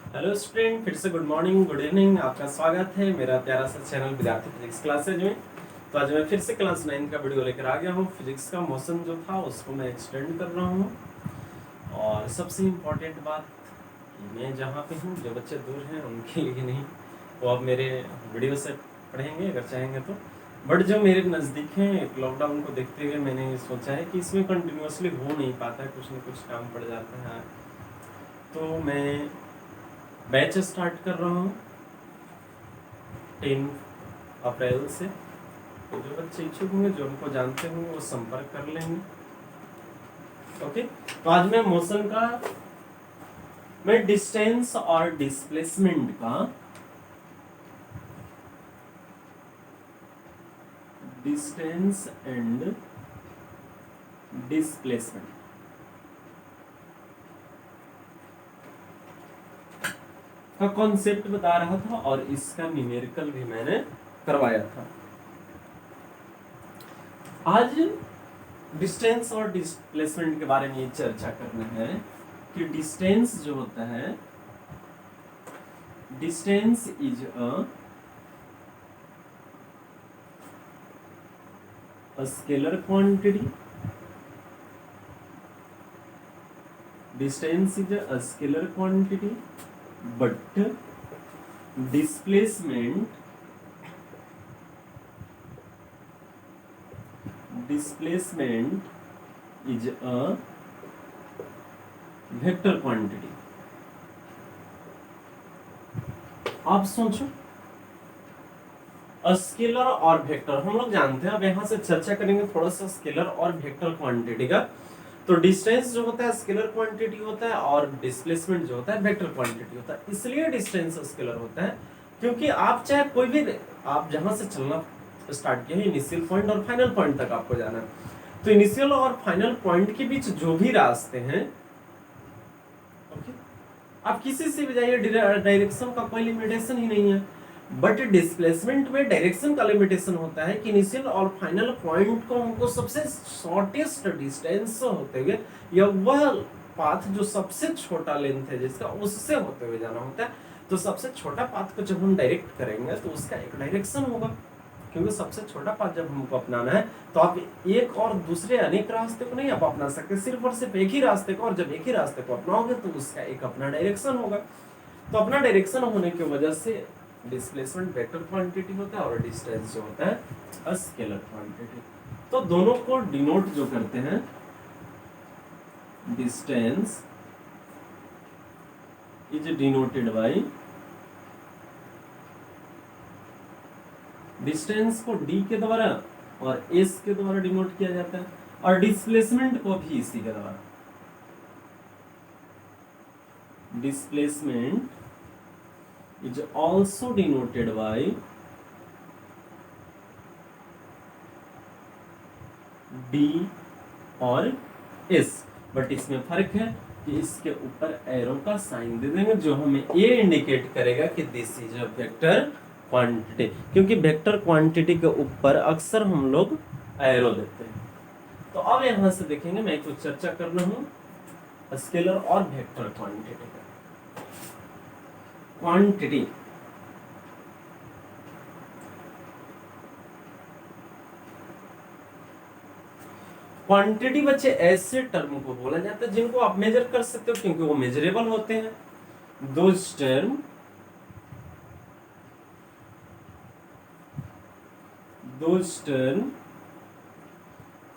Hello student, फिर से good morning good evening. आपका स्वागत है मेरा प्यारा सा चैनल विद्यार्थी फिजिक्स क्लासेज में। तो आज मैं फिर से क्लास 9 का वीडियो लेकर आ गया हूँ। फिजिक्स का मोशन जो था उसको मैं एक्सटेंड कर रहा हूँ। और सबसे इम्पोर्टेंट बात, मैं जहाँ पे हूँ जो बच्चे दूर हैं उनके लिए नहीं, वो अब मेरे वीडियो से पढ़ेंगे अगर चाहेंगे तो। बट जो मेरे नज़दीक हैं, लॉकडाउन को देखते हुए मैंने सोचा है कि इसमें कंटिन्यूसली हो नहीं पाता है, कुछ ना कुछ काम पड़ जाता है। तो मैं बैच स्टार्ट कर रहा हूँ 10 अप्रैल से। तो जो बच्चे इच्छुक होंगे, जो हमको जानते होंगे, वो संपर्क कर लेंगे। ओके, तो आज मैं डिस्टेंस और डिस्प्लेसमेंट का डिस्टेंस एंड डिस्प्लेसमेंट का कॉन्सेप्ट बता रहा था और इसका न्यूमेरिकल भी मैंने करवाया था। आज डिस्टेंस और डिस्प्लेसमेंट के बारे में ये चर्चा करना है कि डिस्टेंस जो होता है, distance is a scalar quantity. Distance is a scalar quantity, but displacement is a vector quantity. आप सोचो, स्केलर और वेक्टर हम लोग जानते हैं। अब यहाँ से चर्चा करेंगे थोड़ा सा स्केलर और वेक्टर क्वांटिटी का। तो डिस्टेंस जो होता है स्केलर क्वांटिटी होता है और डिस्प्लेसमेंट जो होता है वेक्टर क्वांटिटी होता है। इसलिए डिस्टेंस स्केलर होता है क्योंकि आप चाहे कोई भी, आप जहां से चलना स्टार्ट किए हैं, इनिशियल पॉइंट और फाइनल पॉइंट तक आपको जाना है, तो इनिशियल और फाइनल पॉइंट के बीच जो भी रास्ते हैं, ओके, आप किसी से भी जाइए, डायरेक्शन का कोई लिमिटेशन ही नहीं है। बट डिस्प्लेसमेंट में डायरेक्शन का लिमिटेशन होता है कि इनिशियल और फाइनल पॉइंट को हमको सबसे शॉर्टेस्ट डिस्टेंस होते हुए, या वह पाथ जो सबसे छोटा लेंथ है जिसका, उससे होते हुए जाना होता है। तो सबसे छोटा पाथ को जब हम डायरेक्ट करेंगे तो उसका एक डायरेक्शन होगा, क्योंकि सबसे छोटा पाथ जब हमको अपनाना है तो आप एक और दूसरे अनेक रास्ते को नहीं आप अपना सकते, सिर्फ और सिर्फ एक ही रास्ते को। और जब एक ही रास्ते को अपनाओगे तो उसका एक अपना डायरेक्शन होगा। तो अपना डायरेक्शन होने की वजह से डिस्प्लेसमेंट वेक्टर क्वांटिटी होता है और डिस्टेंस जो होता है स्केलर क्वांटिटी। तो दोनों को डिनोट जो करते हैं, distance is denoted by, distance को डी के द्वारा और एस के द्वारा डिनोट किया जाता है, और डिस्प्लेसमेंट को भी इसी के द्वारा। Displacement is also denoted by D और S। बट इसमें फर्क है कि इसके ऊपर एरो का साइन दे देंगे जो हमें ये इंडिकेट करेगा कि this is a vector quantity, क्योंकि वेक्टर क्वांटिटी के ऊपर अक्सर हम लोग एरो देते हैं। तो अब यहां से देखेंगे, मैं कुछ चर्चा करना हूं स्केलर और वेक्टर क्वांटिटी का। क्वांटिटी क्वांटिटी बच्चे ऐसे टर्म को बोला जाता है जिनको आप मेजर कर सकते हो, क्योंकि वो मेजरेबल होते हैं। Those term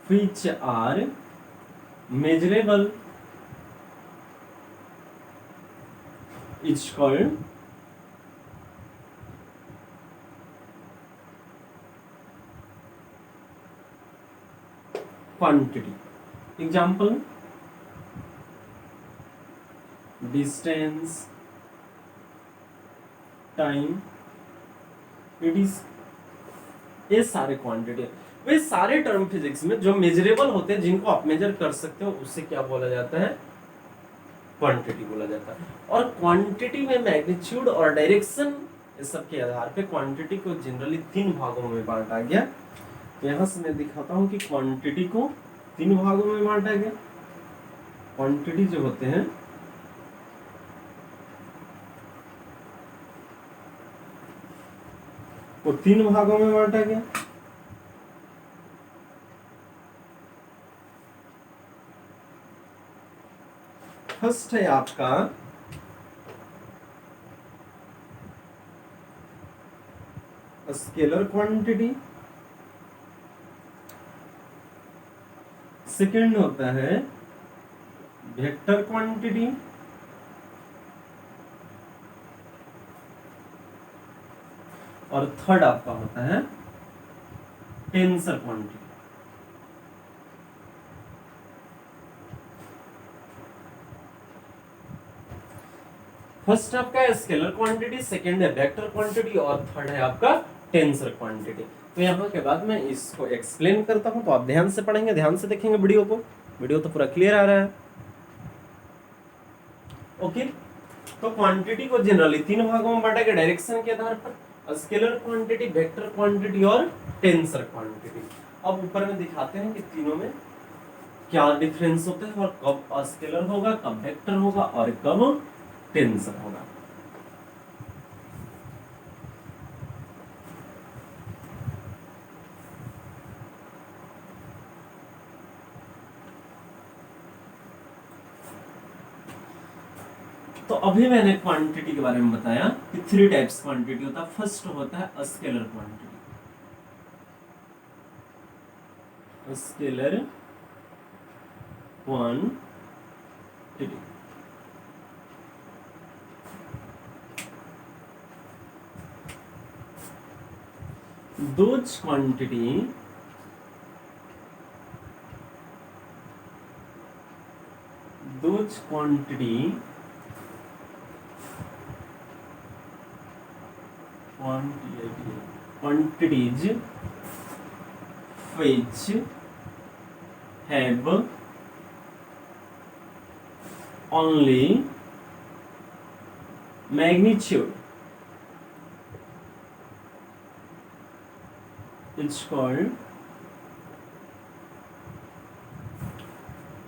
which are measurable is called quantity. Example: distance, time, it is, ये सारे क्वांटिटी। वे सारे टर्म फिजिक्स में जो मेजरेबल होते हैं, जिनको आप मेजर कर सकते हो, उससे क्या बोला जाता है? क्वांटिटी बोला जाता है। और क्वांटिटी में मैग्नीट्यूड और डायरेक्शन, इस सब के आधार पे क्वांटिटी को जनरली 3 भागों में बांटा गया। यहां से मैं दिखाता हूं कि क्वांटिटी को 3 भागों में बांटा गया। क्वांटिटी जो होते हैं को 3 भागों में बांटा गया। फर्स्ट है आपका स्केलर क्वांटिटी, सेकंड होता है वेक्टर क्वांटिटी, और थर्ड आपका होता है टेंसर क्वांटिटी। फर्स्ट आपका स्केलर क्वांटिटी, सेकंड है वेक्टर क्वांटिटी और थर्ड है आपका टेंसर क्वांटिटी। तो यहाँ के बाद मैं इसको एक्सप्लेन करता हूं, तो आप ध्यान से पढ़ेंगे, ध्यान से देखेंगे वीडियो को। वीडियो तो पूरा क्लियर आ रहा है? ओके। तो क्वांटिटी को जनरली 3 भागों में बांटा गया डायरेक्शन के आधार पर, स्केलर क्वांटिटी, वेक्टर क्वांटिटी और टेंसर क्वांटिटी। अब ऊपर में दिखाते हैं कि तीनों में क्या डिफरेंस होता है और कब स्केलर होगा, कब वेक्टर होगा और कब टेंसर होगा। तो अभी मैंने क्वांटिटी के बारे में बताया कि 3 टाइप्स क्वांटिटी होता है। फर्स्ट होता है scalar quantity, scalar quantity. those quantity those quantity quantities which have only magnitude it's called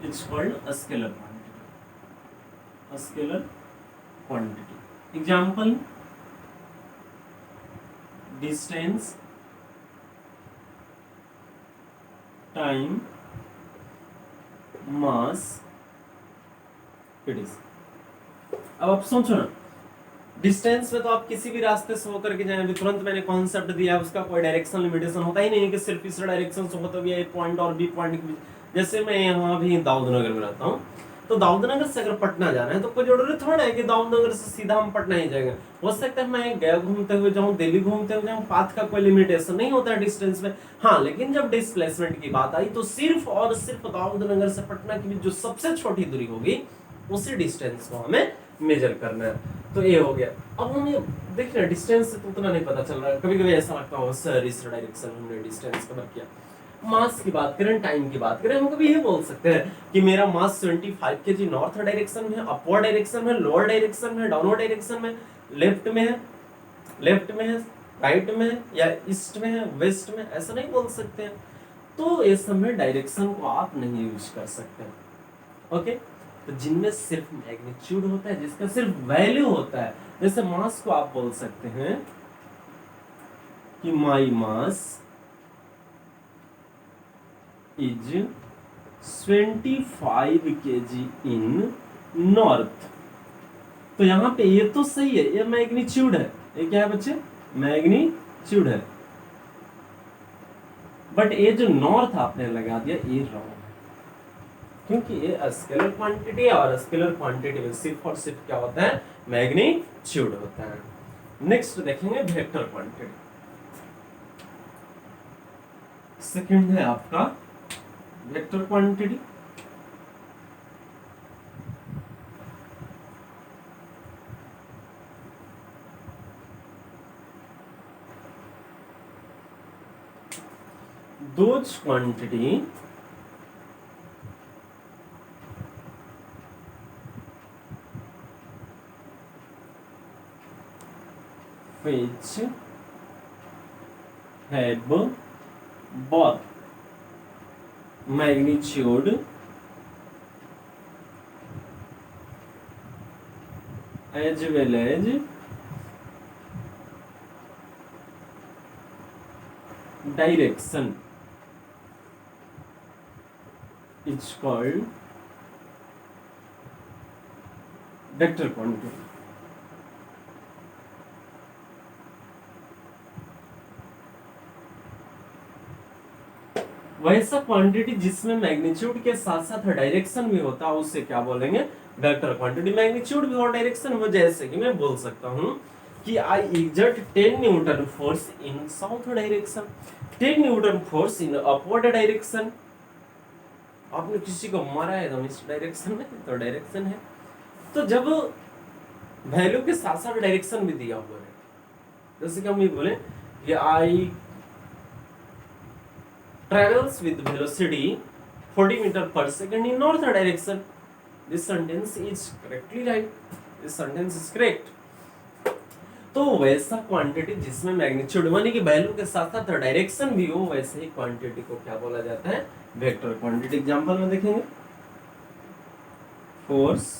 a scalar quantity, a scalar quantity. Example: distance, time, mass, it is। अब आप सोचो ना, डिस्टेंस में तो आप किसी भी रास्ते से होकर के जाएं, तुरंत मैंने कॉन्सेप्ट दिया है, उसका कोई डायरेक्शन लिमिटेशन होता ही नहीं है कि सिर्फ इस डायरेक्शन से होता भी है, ए पॉइंट और बी पॉइंट के बीच। जैसे मैं यहाँ भी दाऊदनगर में रहता हूँ, तो दाऊदनगर से अगर पटना जाना है तो कोई जरूरी थोड़ा है कि दाऊदनगर से सीधा हम पटना ही जाएंगे। हो सकता है मैं गया घूमते हुए जाऊँ, दिल्ली घूमते हुए जाऊँ, पाथ का कोई लिमिटेशन नहीं होता है डिस्टेंस में। हाँ, लेकिन जब डिस्प्लेसमेंट की बात आई तो सिर्फ और सिर्फ दाऊदनगर से पटना के बीच जो सबसे छोटी दूरी होगी उसी डिस्टेंस को हमें मेजर करना है। तो ये हो गया। अब हमें देखिए डिस्टेंस से तो उतना नहीं पता चल रहा है, कभी कभी ऐसा लगता है सर इस डायरेक्शन में हमने डिस्टेंस कवर किया। मास की बात करें, टाइम की बात करें, हम कभी ये बोल सकते हैं कि मेरा मास 75 kg नॉर्थ डायरेक्शन में है, अपवर्ड डायरेक्शन में, लोअर डायरेक्शन में, डाउनवर्ड डायरेक्शन में, लेफ्ट में है, राइट में है, या ईस्ट में है, वेस्ट में, ऐसा नहीं बोल सकते हैं। तो इस समय डायरेक्शन को आप नहीं यूज कर सकते। ओके। तो जिनमें सिर्फ मैग्नीट्यूड होता है, जिसका सिर्फ वैल्यू होता है, जैसे मास को आप बोल सकते हैं कि my mass is 25 kg in north. तो यहां पे ये तो सही है, ये मैग्नीट्यूड है, ये क्या है बच्चे, मैग्नीट्यूड है। बट ये जो नॉर्थ आपने लगा दिया ये रॉन्ग है, क्योंकि ये स्केलर क्वांटिटी है और स्केलर क्वांटिटी में सिर्फ और सिर्फ क्या होता है, मैग्नीट्यूड होता है। नेक्स्ट देखेंगे वेक्टर क्वांटिटी। सेकंड है आपका vector quantity. those quantity which have both magnitude as well as direction is called vector quantity. वैसा क्वांटिटी जिसमें मैग्नीट्यूड के साथ साथ डायरेक्शन भी होता है उसे क्या बोलेंगे, वेक्टर क्वांटिटी। मैग्नीट्यूड भी और डायरेक्शन भी, जैसे कि मैं बोल सकता हूं कि I exert 10 newton force in south direction, 10 newton force in upward direction. आपने किसी को मारा है तो इस डायरेक्शन में, तो डायरेक्शन है। तो जब वैल्यू के साथ साथ डायरेक्शन भी दिया हुआ है, जैसे कि हम ये बोले कि आई travels with velocity 40 meter per second in north direction. This sentence is correctly right. This sentence is correct. तो वैसा क्वांटिटी जिसमें मैग्नीट्यूड माने कि वैल्यू के साथ साथ डायरेक्शन भी हो, वैसे ही क्वांटिटी को क्या बोला जाता है, वेक्टर क्वांटिटी। एग्जांपल में देखेंगे, force,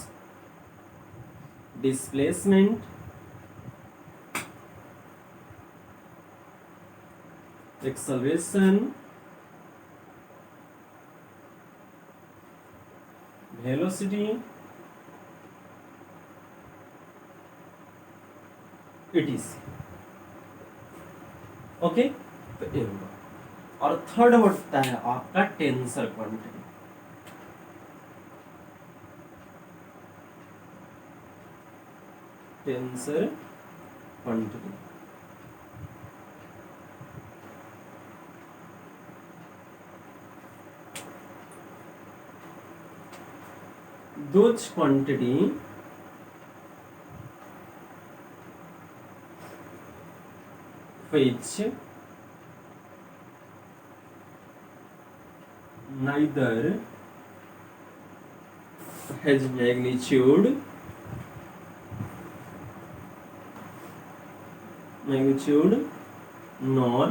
displacement, acceleration, velocity, etc.. Okay, तो ये होगा। और थर्ड होता है आपका tensor quantity. Tensor quantity those quantity which neither has magnitude nor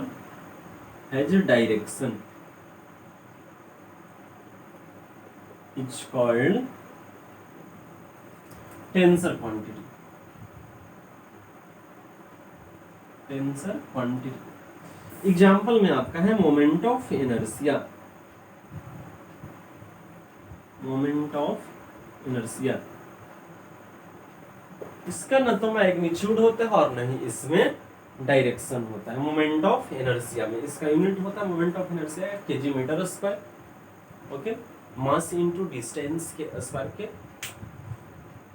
has direction is called tensor quantity. Tensor quantity example में आपका है moment of inertia. Moment of inertia, इसका न तो मैग्नीट्यूड होता है और न ही इसमें डायरेक्शन होता है। मोमेंट ऑफ इनर्शिया में इसका यूनिट होता है moment of inertia kg metre square. Okay, mass into distance के स्क्वायर के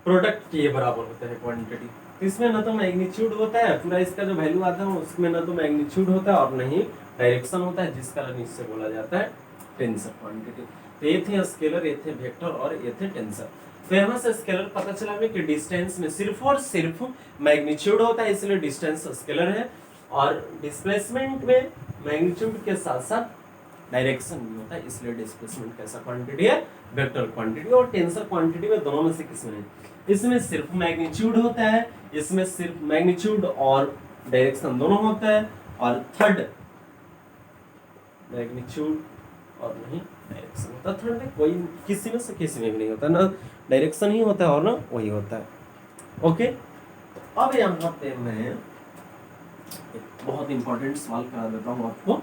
प्रोडक्ट के बराबर होता है क्वांटिटी। तो इसमें ना तो मैग्नीट्यूड होता है, पूरा इसका जो वैल्यू आता है उसमें ना तो मैग्नीट्यूड होता है और न ही डायरेक्शन होता है, जिस कारण इससे बोला जाता है टेंसर क्वांटिटी। तो ये थे स्केलर, ये थे वेक्टर और ये थे टेंसर। तो यहाँ से स्केलर पता चला हमें कि डिस्टेंस में सिर्फ और सिर्फ मैग्नीट्यूड होता है, इसलिए डिस्टेंस स्केलर है। और डिस्प्लेसमेंट में मैग्नीट्यूड के साथ साथ डायरेक्शन भी होता है, इसलिए डिस्प्लेसमेंट कैसा क्वांटिटी है, वेक्टर क्वांटिटी। और टेंसर क्वांटिटी में दोनों में से किसमें है, इसमें सिर्फ मैग्नीट्यूड होता है, इसमें सिर्फ मैग्नीट्यूड और डायरेक्शन दोनों होता है। और थर्ड मैग्नीट्यूड और नहीं डायरेक्शन होता है। थर्ड में कोई किसी में से किसी में भी नहीं होता, ना डायरेक्शन ही होता है और ना वही होता है। ओके, अब यहाँ पे मैं एक बहुत इंपॉर्टेंट सवाल करा देता हूँ आपको,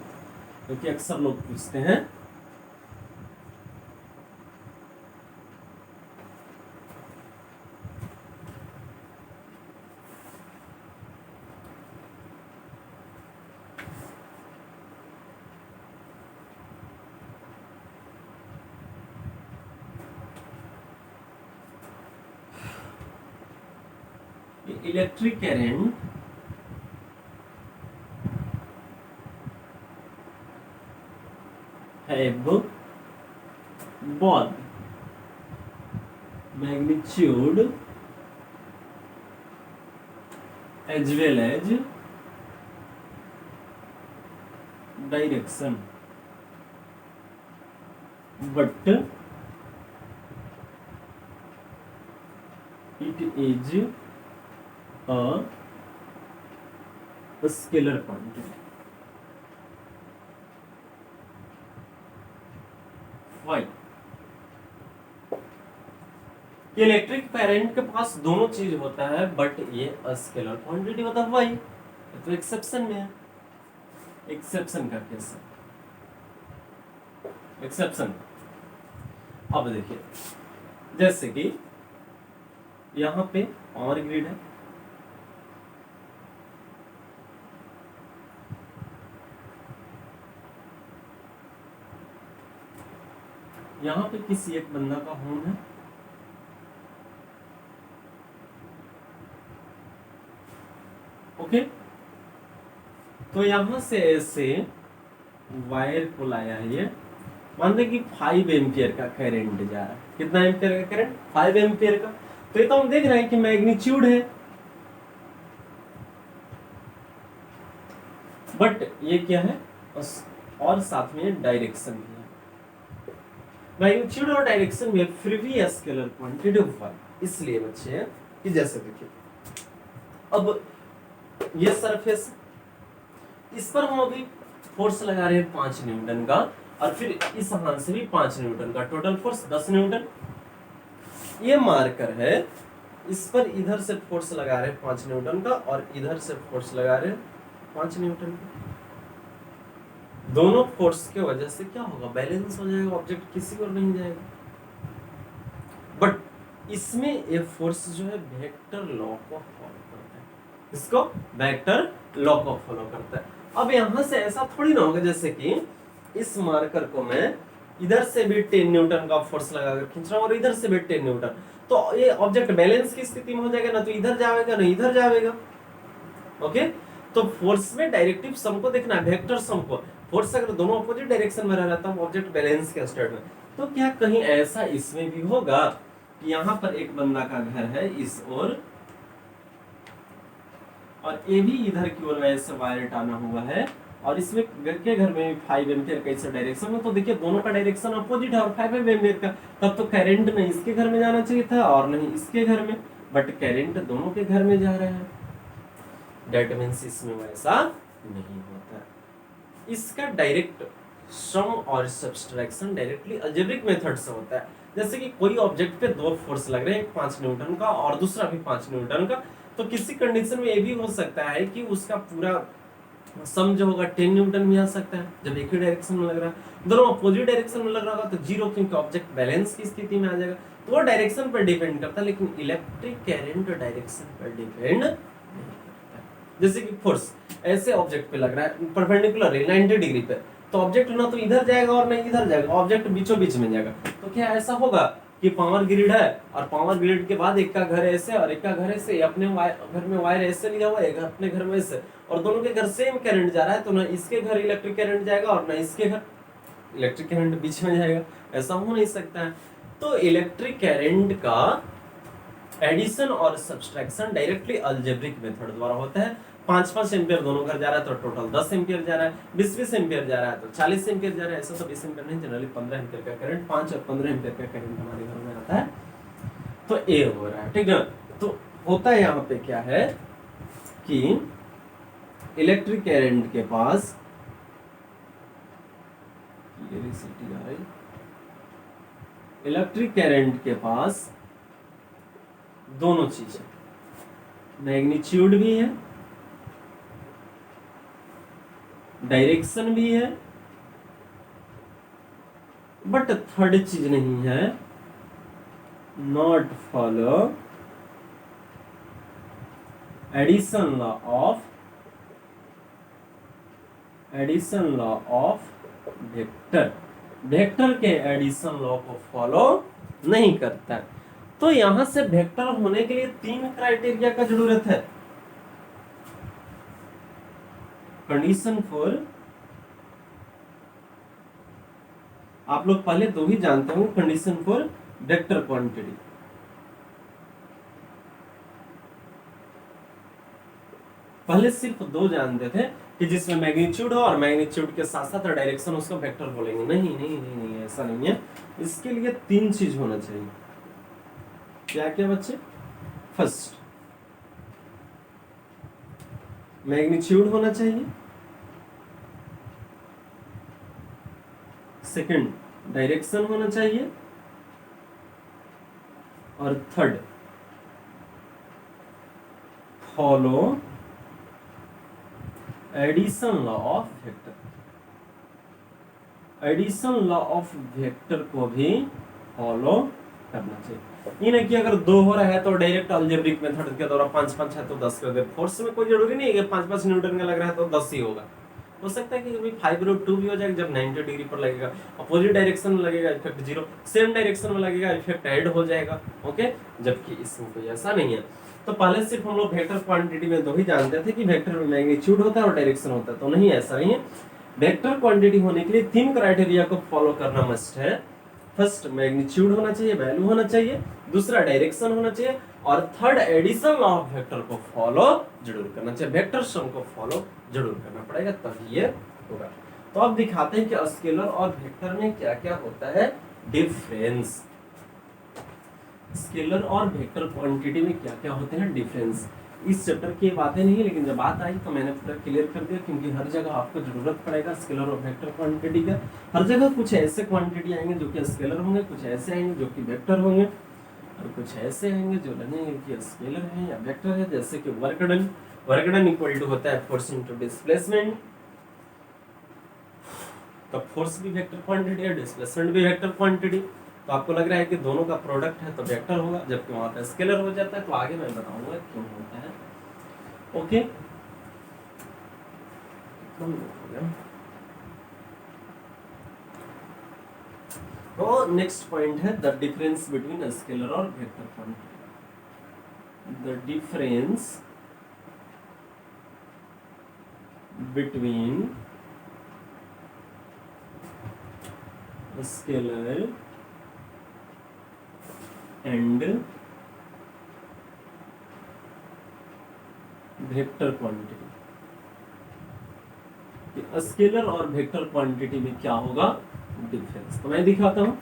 क्योंकि अक्सर लोग पूछते हैं। Electric current have both magnitude as well as direction, but it is a scalar quantity. Why? Electric current के पास दोनों चीज होता है, बट ये स्केलर क्वांटिटी होता है। वाई? तो एक्सेप्शन में है। एक्सेप्शन का केस है, एक्सेप्शन। अब देखिए जैसे कि यहां पे पावर ग्रिड है, यहां पे किसी एक बंदा का होम है, ओके। तो यहां से ऐसे वायर को लाया है ये, मान लें कि 5 एम्पियर का करंट जा रहा है। कितना एम्पियर का करंट? 5 एम्पियर का। तो ये तो हम देख रहे हैं कि मैग्नीट्यूड है, बट ये क्या है और साथ में डायरेक्शन भी है। मैग्नीट्यूड और डायरेक्शन में फिर भी स्केलर क्वांटिटी होगा। इसलिए बच्चे कि जैसे देखिए अब ये सरफेस, इस पर हम अभी फोर्स लगा रहे हैं 5 न्यूटन का, और फिर इस हाथ से भी 5 न्यूटन का, टोटल फोर्स 10 न्यूटन। ये मार्कर है, इस पर इधर से फोर्स लगा रहे हैं 5 न्यूटन का, और इधर से फोर्स लगा रहे हैं 5 न्यूटन का। दोनों फोर्स के वजह से क्या होगा? बैलेंस हो जाएगा, ऑब्जेक्ट किसी और नहीं जाएगा। बट इसमें ये फोर्स जो है वेक्टर लॉ को फॉलो करता है, इसको वेक्टर लॉ को फॉलो करता है। अब यहां से ऐसा थोड़ी ना होगा जैसे कि इस मार्कर को मैं इधर से भी 10 न्यूटन का फोर्स लगाकर खींच रहा हूं और इधर से भी 10 न्यूटन, तो ये ऑब्जेक्ट बैलेंस की स्थिति में हो जाएगा, ना तो इधर जाएगा ना इधर जाएगा, ओके। तो फोर्स में डायरेक्टिव सम को देखना है, वेक्टर सम को। फोर्स अगर दोनों अपोजिट डायरेक्शन में रह तब ऑब्जेक्ट बैलेंस के स्टेट में। तो क्या कहीं ऐसा इसमें भी होगा कि यहाँ पर एक बंदा का घर है इस ओर, और ये भी इधर की ओर ऐसे वायर टाना हुआ है, और इसमें घर में 5 एम्पियर का इस डायरेक्शन में, तो देखिए दोनों का डायरेक्शन अपोजिट है और 5 एम्पियर का, तब तो करंट नहीं इसके घर में जाना चाहिए था और नहीं इसके घर में, बट करंट दोनों के घर में जा रहा है। दैट मींस इसमें वैसा नहीं होता। इसका डायरेक्ट सम और सब्सट्रैक्शन डायरेक्टली अलजेब्रिक मेथड से होता है। जैसे कि कोई ऑब्जेक्ट पे दो फोर्स लग रहे हैं, एक 5 न्यूटन का और दूसरा भी 5 न्यूटन का, तो किसी कंडीशन में ये भी हो सकता है कि उसका पूरा सम जो होगा 10 न्यूटन भी आ सकता है, जब एक ही डायरेक्शन में लग रहा है। दोनों अपोजिट डायरेक्शन में लग रहा होगा तो जीरो, क्योंकि ऑब्जेक्ट बैलेंस की स्थिति में आ जाएगा। तो वो डायरेक्शन पर डिपेंड करता है, लेकिन इलेक्ट्रिक करंट डायरेक्शन पर डिपेंड नहीं करता। जैसे कि फोर्स ऐसे ऑब्जेक्ट पे लग रहा है परपेंडिकुलर है 90 डिग्री पे, तो ऑब्जेक्ट ना तो इधर जाएगा और ना इधर जाएगा, ऑब्जेक्ट बीचों बीच में जाएगा। तो क्या ऐसा होगा कि पावर ग्रिड है और पावर ग्रिड के बाद एक का घर ऐसे और एक का घर ऐसे, अपने घर में वायर ऐसे लिया हुआ है, अपने घर में ऐसे, और दोनों के घर सेम करंट जा रहा है, तो ना इसके घर इलेक्ट्रिक करंट जाएगा और ना इसके घर इलेक्ट्रिक करंट बीच में जाएगा, ऐसा हो नहीं सकता है। तो इलेक्ट्रिक करंट का एडिशन और सब्सट्रैक्शन डायरेक्टली अलजेब्रिक मेथड द्वारा होता है। 5-5 एम्पियर दोनों घर जा रहा है तो टोटल 10 एम्पियर जा रहा है, 20-20 एम्पियर जा रहा है तो 40 एम्पियर जा रहा है। ऐसा तो 20 एम्पियर नहीं, जनरली 15 एम्पियर का करंट, 5 और 15 एम्पियर का करंट हमारे घर में आता है। तो ए हो रहा है, ठीक है। तो होता है यहाँ पे क्या है कि इलेक्ट्रिक करंट के पास इलेक्ट्रिक करंट के पास दोनों चीज है, मैग्नीट्यूड भी है, डायरेक्शन भी है, बट थर्ड चीज नहीं है, not follow addition law of vector, vector के एडिशन लॉ को फॉलो नहीं करता। तो यहां से वेक्टर होने के लिए 3 क्राइटेरिया का जरूरत है। कंडीशन फॉर, आप लोग पहले दो ही जानते होंगे, कंडीशन फॉर वेक्टर क्वांटिटी। पहले सिर्फ 2 जानते थे कि जिसमें मैग्नीट्यूड हो और मैग्नीट्यूड के साथ साथ डायरेक्शन, उसको वेक्टर बोलेंगे। नहीं नहीं नहीं नहीं, ऐसा नहीं है। इसके लिए 3 चीज होना चाहिए। क्या क्या बच्चे? फर्स्ट, मैग्नीट्यूड होना चाहिए। सेकंड, डायरेक्शन होना चाहिए। और third, follow addition law of vector, addition law of vector को भी फॉलो करना चाहिए। ये नहीं कि अगर 2 हो रहा है तो डायरेक्ट अलजेब्रिक मेथड के द्वारा 5 है तो 10 कर दे। फोर्स में कोई जरूरी नहीं है कि 5 न्यूटन का लग रहा है तो 10 ही होगा। हो सकता है कि कभी 5√2 भी हो जाएगा जब 90 डिग्री पर लगेगा, अपोजिट डायरेक्शन में लगेगा इफेक्ट 0, सेम डायरेक्शन में लगेगा इफेक्ट ऐड हो जाएगा। ओके, जबकि इसमें कोई ऐसा नहीं है। तो पहले सिर्फ हम लोग वेक्टर क्वांटिटी में 2 ही जानते थे कि वेक्टर में मैग्नीट्यूड होता है और डायरेक्शन होता है, तो नहीं, ऐसा नहीं है। वेक्टर क्वांटिटी होने के लिए 3 क्राइटेरिया को फॉलो करना मस्ट है। फर्स्ट मैग्नीट्यूड होना चाहिए, वैल्यू होना चाहिए, दूसरा डायरेक्शन होना चाहिए, और third edition law of vector को फॉलो जरूर करना चाहिए। वेक्टर सम को फॉलो जरूर करना पड़ेगा, तभी ये होगा। तो अब दिखाते हैं कि स्केलर और वेक्टर में क्या क्या होता है डिफरेंस। स्केलर और वेक्टर क्वांटिटी में क्या क्या होते हैं डिफरेंस। इस चैप्टर की बातें नहीं है, लेकिन जब बात आई तो मैंने पूरा क्लियर कर दिया, क्योंकि हर जगह आपको जरूरत पड़ेगा स्केलर और वेक्टर क्वांटिटी का। हर जगह कुछ ऐसे क्वांटिटी आएंगे जो कि स्केलर होंगे, कुछ ऐसे आएंगे जो कि वेक्टर होंगे, और कुछ ऐसे आएंगे जो लगेंगे कि स्केलर है या वेक्टर है। जैसे कि work done, work done equal to होता है फोर्स इनटू डिस्प्लेसमेंट, तो फोर्स भी वेक्टर क्वांटिटी है, डिस्प्लेसमेंट भी वेक्टर क्वांटिटी। तो आपको लग रहा है कि दोनों का प्रोडक्ट है तो वेक्टर होगा, जबकि वहां पे स्केलर हो जाता है। तो आगे मैं बताऊंगा क्यों होता है। ओके, तो नेक्स्ट पॉइंट है द डिफरेंस बिटवीन स्केलर और vector quantity. The difference between scalar and vector quantity. Scalar और वेक्टर क्वांटिटी में क्या होगा डिफरेंस, तो मैं दिखाता हूं।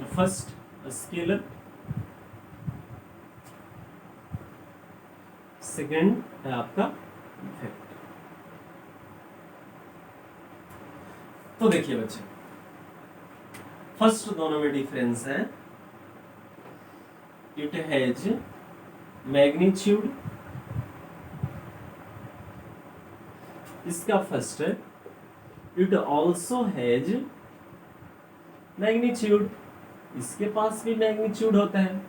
फर्स्ट स्केलर, सेकंड है आपका वेक्टर। तो देखिए बच्चे, फर्स्ट दोनों में डिफरेंस है, इट हैज मैग्नीट्यूड, इसका फर्स्ट है इट ऑल्सो हैज मैग्नीट्यूड, इसके पास भी मैग्नीट्यूड होता है।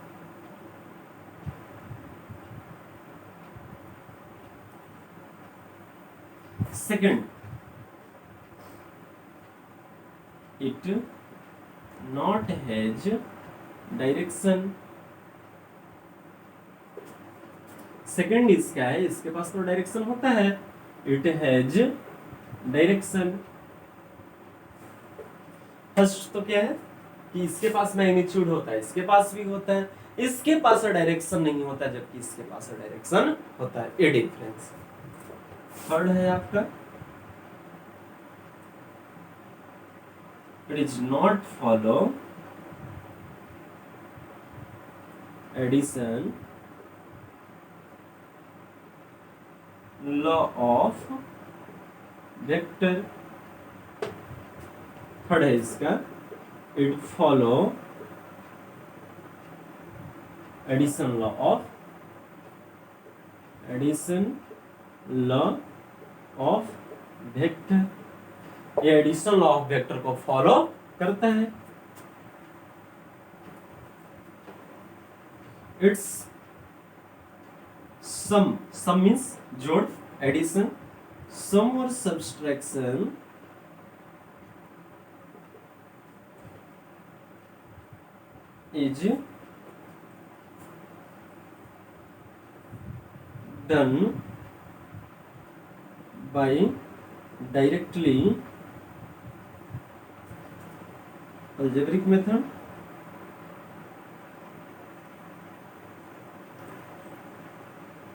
Second, it not has direction. Second इसका है, इसके पास तो डायरेक्शन होता है, इट हैज डायरेक्शन। फर्स्ट तो क्या है कि इसके पास मैग्नीट्यूड होता है, इसके पास भी होता है, इसके पास डायरेक्शन नहीं होता जबकि इसके पास डायरेक्शन होता है, ये डिफरेंस। थर्ड है आपका it is not follow addition law of vector. Third है इसका it follow addition law of vector. ये एडिशन लॉ ऑफ वेक्टर को फॉलो करता है। इट्स सम, सम मीन्स जोड़, एडिशन, सम और subtraction is done by directly algebraic method,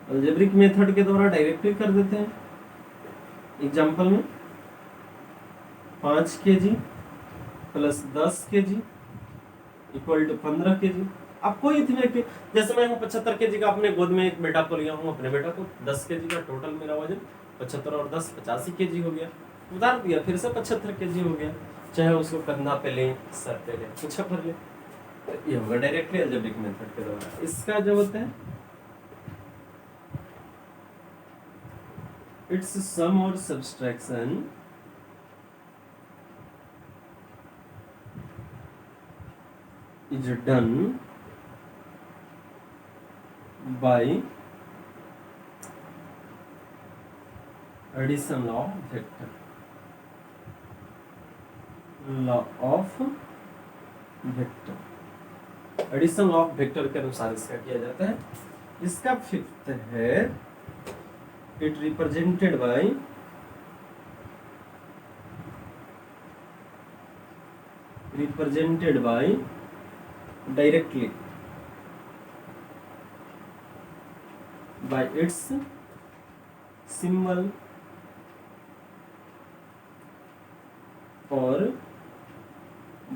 algebraic method के द्वारा डायरेक्टली कर देते हैं। एग्जाम्पल में 5 kg plus 10 kg equal to 15 kg। अब कोई इतने, जैसे मैं 75 kg का अपने गोद में एक बेटा को लिया हूँ, अपने बेटा को 10 kg का टोटल मेरा वजन 75 और 10 85 kg हो गया, उतार दिया फिर से 75 kg हो गया। चाहे उसको कंधा पे ले, सर पे ले, कुछ पर ले, ये होगा डायरेक्टली अलजेब्रिक मेथड के द्वारा। इसका जो होता है its sum or subtraction is done by addition of vector, law of vector, addition of vector के अनुसार इसका किया जाता है। इसका फिफ्थ है it represented by directly by its symbol और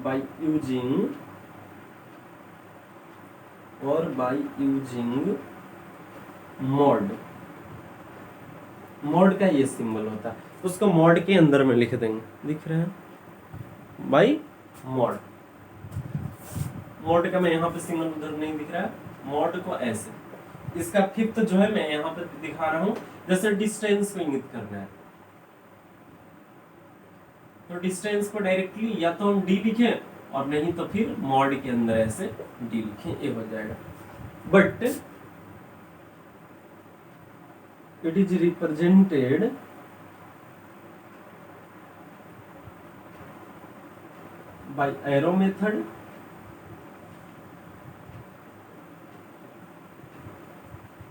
by using mod, mod का ये सिंबल होता है, उसको mod के अंदर में लिख देंगे, दिख रहा है बाई mod, mod का मैं यहाँ पे सिंबल उधर नहीं दिख रहा है, mod को ऐसे, इसका फिफ्थ जो है मैं यहाँ पे दिखा रहा हूँ, जैसे डिस्टेंस को इंगित करना है तो डिस्टेंस को डायरेक्टली या तो हम d लिखें और नहीं तो फिर मॉड के अंदर ऐसे d लिखें, ये हो जाएगा। But it is represented by arrow method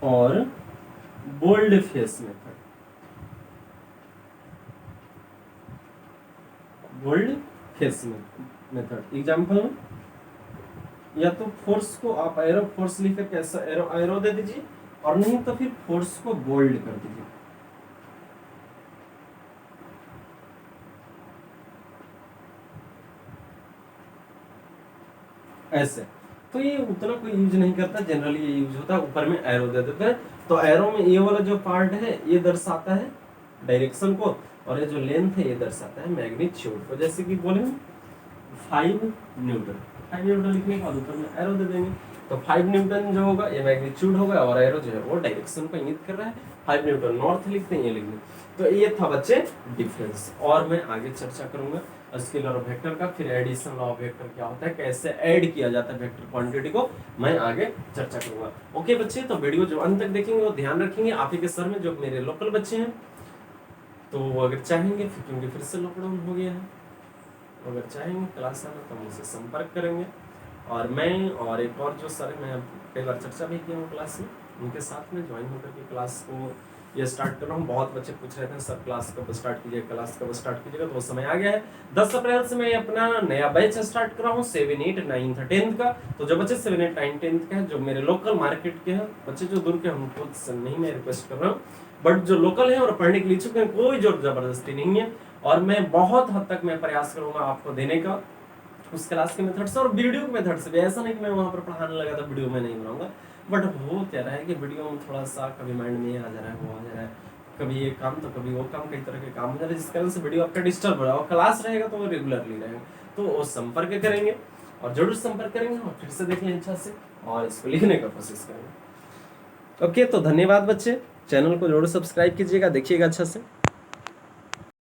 और bold face method, bold face method. Example या तो फोर्स को आप एरो फोर्स लिख के कैसा एरो एरो दे दीजिए और नहीं तो फिर फोर्स को बोल्ड कर दीजिए, ऐसे। तो ये उतना कोई यूज नहीं करता, जनरली ये यूज होता है, ऊपर में एरो दे देते हैं। तो एरो में ये वाला जो पार्ट है ये दर्शाता है डायरेक्शन को और ये जो लेंथ है ये दर्शाता है मैग्नीट्यूड को। जैसे कि बोले 5 न्यूटन, 5 न्यूटन लिखने के बाद ऊपर में एरो दे देंगे तो 5 न्यूटन जो होगा ये मैग्नीट्यूड होगा और एरो जो है वो डायरेक्शन को इंगित कर रहा है। 5 न्यूटन नॉर्थ लिखते हैं, ये लिख दें। तो ये था बच्चे डिफरेंस, और मैं आगे चर्चा करूंगा स्केलर और वेक्टर का, फिर एडिशन ऑफ वेक्टर क्या होता है, कैसे ऐड किया जाता है वेक्टर क्वांटिटी को, मैं आगे चर्चा करूंगा। ओके बच्चे, तो वीडियो जो अंत तक देखेंगे वो ध्यान रखेंगे आप ही के सर में, जो मेरे लोकल बच्चे हैं तो वो अगर चाहेंगे, क्योंकि फिर से लॉकडाउन हो गया है, अगर चाहेंगे क्लास आना तो मुझसे संपर्क करेंगे। और मैं और एक और जो सर मैं कई बार चर्चा भी किया हूँ क्लास में, उनके साथ में ज्वाइन होकर के क्लास को ये स्टार्ट कर रहा हूँ। बहुत बच्चे पूछ रहे थे सर क्लास कब स्टार्ट कीजिएगा, क्लास कब स्टार्ट कीजिएगा, तो वो समय आ गया है। 10 अप्रैल से मैं अपना नया बैच स्टार्ट कर रहा हूँ 7, 8, 9, 10 का। तो जो बच्चे 7, 8, 9, 10 के हैं, जो मेरे लोकल मार्केट के हैं बच्चे, जो दूर के हैं उनको नहीं मैं रिक्वेस्ट कर रहा हूँ, बट जो लोकल है और पढ़ने के लिए इच्छुक हैं, कोई जोर जबरदस्ती नहीं है। और मैं बहुत हद तक मैं प्रयास करूंगा आपको देने का उस क्लास के मेथड से और वीडियो के मेथड से भी। ऐसा नहीं कि मैं वहां पर पढ़ाने लगा था वीडियो में नहीं बनाऊंगा, बट वो क्या रहा है कि वीडियो में थोड़ा सा कभी माइंड में आ जा रहा है, वो आ जा रहा है, कभी ये काम तो कभी वो काम, कई तरह के काम हो जा रहे हैं, जिस कारण से वीडियो आपका डिस्टर्ब हो रहा है। और क्लास रहेगा तो वो रेगुलरली रहेगा, तो वो संपर्क करेंगे और जरूर संपर्क करेंगे और फिर से देख लें अच्छा से और इसको लिखने का कोशिश करेंगे। ओके, तो धन्यवाद बच्चे, चैनल को जरूर सब्सक्राइब कीजिएगा, देखिएगा अच्छा से।